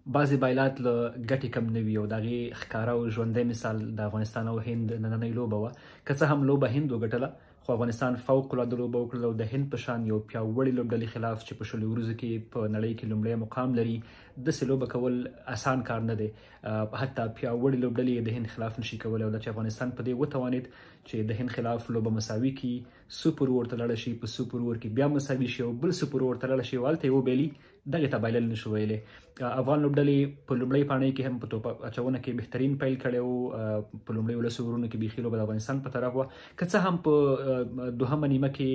بعضې بایلات له ګټې کم نه وي او د هغې ښکاره او ژوندی مثال د افغانستان او هند نننۍ لوبه وه. که څه هم لوبه هند وګټله، خو افغانستان فوق العاده لوبه وکړله او د هند په شان یو پیاوړي لوبډلې خلاف چې په شلو ورځو کې په نړۍ کې لومړی مقام لري، داسې لوبه کول اسان کار نه دی. حتی پیاوړي لوبډلې د هند خلاف نشي کولی، او دا چې افغانستان په دې وتوانید چې د هند خلاف لوبه مساوي کړي، سوپر اوور ته لاړه شي، په سوپر اوور کې بیا مساوي شي او بل سوپر اوور ته لاړه شي او هلته یې وبایلي، دغې ته بایلل نشو ویلی. افغان لوبډلې په لومړۍ پاڼۍ کې هم په توپ اچونه کې بهترین پیل کړی و، په لومړۍ 12 اورونو کې بیخي لوبه د افغانستان په طرف وه. که څه هم په دوهمه نیمه کې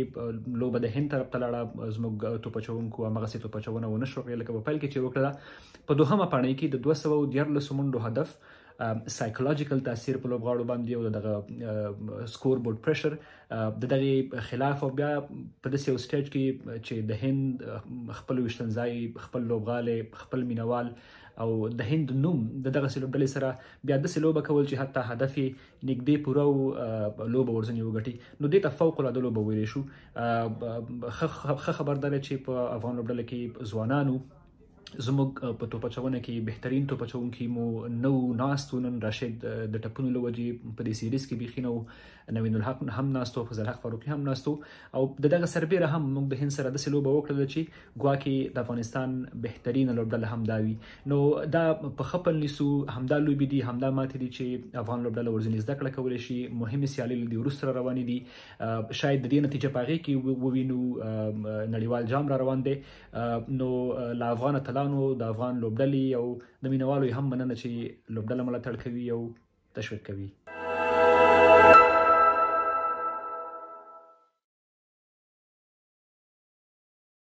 لوبه د هند طرف ته لاړه، زموږ توپ اچوونکو همغسې توپ اچونه ونه شوه لکه په پیل کې چې وکړله. په دوهمه پاڼۍ کې د 214 منډو هدف، سایکولوژیکل تاثیر په لوبغاړو باندې او دغه سکور بورډ پریشر د دغې خلاف، او بیا په داسې یو سټیج کې چې د هند خپل ویشتنځای، خپل لوبغالی، خپل مینوال او د هند نوم د دغسې لوبډلې سره بیا داسې لوبه کول چې حتی هدف یې نږدې پوره لوبه ورځنې وګټي، نو دې ته فوق العاده لوبه ویلی شو. ښه خبر دا دی چې په افغان لوبډله کې ځوانانو زموږ په توپ اچونه کې بهترین توپ اچوونکي مو نه و ناست و. نن راشد د ټپونو له وجې په دې سیریز کې بیخي نه و، نوین الحق هم ناست و، فضل حق فاروقي هم ناست و، او د دغه سربیره هم موږ د هند سره داسې لوبه وکړله چې ګواکې د افغانستان بهترینه لوبډله همدا وي. نو دا په ښه پل نیسو، همدا لوبې دي، همدا ماتې دي چې افغان لوبډله ورځنې زده کړه کولی شي. مهمې سیالۍ له دې وروسته را روانې دي، شاید د دې نتیجه په هغې کې ووینو نړیوال جام را روان دی. نو له افغان اتلانو، د افغان لوبډلې او د مینوالو هم مننه چې لوبډله ملاتړ کوي او تشویق کوي.